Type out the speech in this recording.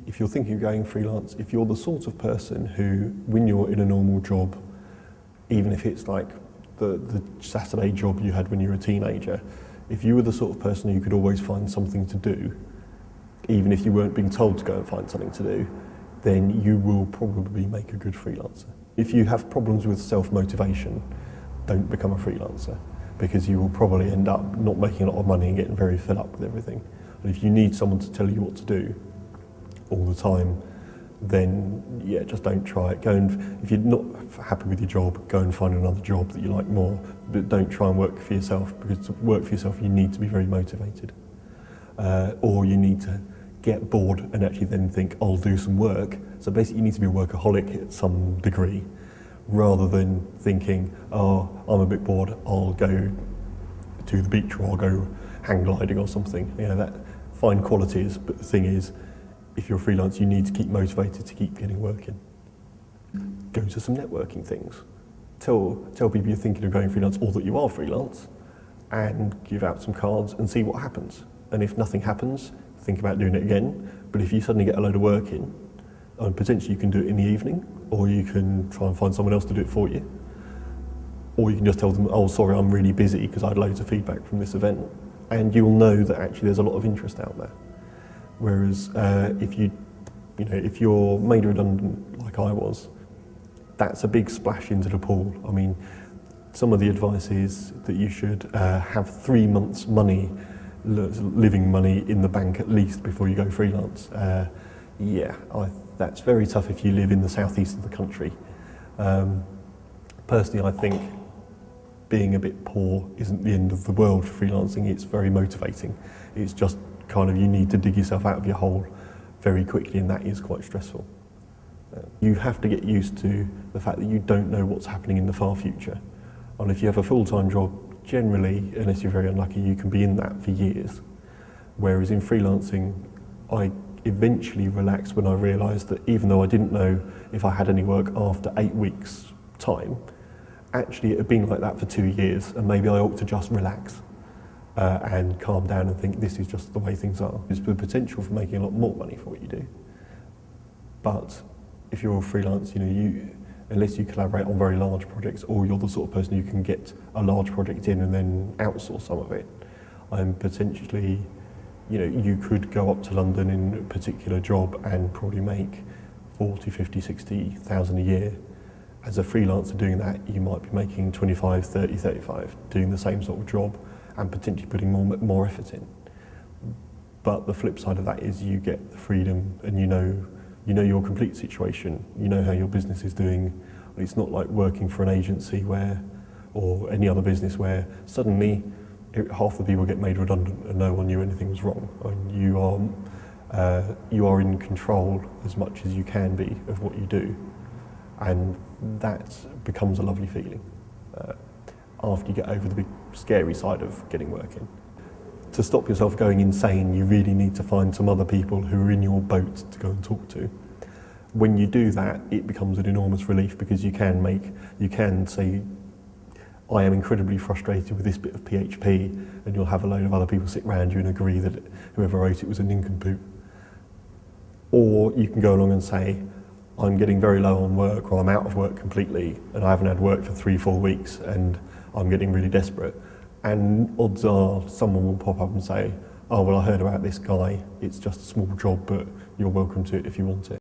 If you're thinking of going freelance, if you're the sort of person who, when you're in a normal job, even if it's like the Saturday job you had when you were a teenager, if you were the sort of person who could always find something to do, even if you weren't being told to go and find something to do, then you will probably make a good freelancer. If you have problems with self-motivation, don't become a freelancer, because you will probably end up not making a lot of money and getting very fed up with everything. And if you need someone to tell you what to do all the time, then yeah, just don't try it. If you're not happy with your job, go and find another job that you like more, but don't try and work for yourself, because to work for yourself you need to be very motivated. Or you need to get bored and actually then think, I'll do some work. So basically you need to be a workaholic at some degree, rather than thinking, oh, I'm a bit bored, I'll go to the beach or I'll go hang gliding or something. You know, that fine qualities, but the thing is, if you're a freelance, you need to keep motivated to keep getting work in. Go to some networking things. Tell people you're thinking of going freelance or that you are freelance, and give out some cards and see what happens. And if nothing happens, think about doing it again. But if you suddenly get a load of work in, potentially you can do it in the evening, or you can try and find someone else to do it for you. Or you can just tell them, oh, sorry, I'm really busy because I had loads of feedback from this event. And you'll know that actually there's a lot of interest out there. Whereas if you're made redundant like I was, that's a big splash into the pool. I mean, some of the advice is that you should have 3 months' money, living money in the bank at least before you go freelance. That's very tough if you live in the southeast of the country. Personally, I think being a bit poor isn't the end of the world for freelancing. It's very motivating. It's just kind of, you need to dig yourself out of your hole very quickly, and that is quite stressful. You have to get used to the fact that you don't know what's happening in the far future. And if you have a full-time job, generally, unless you're very unlucky, you can be in that for years. Whereas in freelancing, I eventually relaxed when I realised that even though I didn't know if I had any work after 8 weeks' time, actually it had been like that for 2 years, and maybe I ought to just relax and calm down and think this is just the way things are. There's the potential for making a lot more money for what you do. But if you're a freelance, unless you collaborate on very large projects, or you're the sort of person who can get a large project in and then outsource some of it, potentially, you could go up to London in a particular job and probably make 40, 50, 60,000 a year. As a freelancer doing that, you might be making 25, 30, 35, doing the same sort of job and potentially putting more effort in. But the flip side of that is you get the freedom, and you know your complete situation, you know how your business is doing. It's not like working for an agency or any other business where suddenly half the people get made redundant and no one knew anything was wrong. I mean, you are in control as much as you can be of what you do, and that becomes a lovely feeling after you get over the big scary side of getting work in. To stop yourself going insane, you really need to find some other people who are in your boat to go and talk to. When you do that, it becomes an enormous relief, because you can say, I am incredibly frustrated with this bit of PHP, and you'll have a load of other people sit around you and agree that whoever wrote it was a nincompoop. Or you can go along and say, I'm getting very low on work, or I'm out of work completely, and I haven't had work for 3-4 weeks, and I'm getting really desperate. And odds are someone will pop up and say, oh, well, I heard about this guy, it's just a small job, but you're welcome to it if you want it.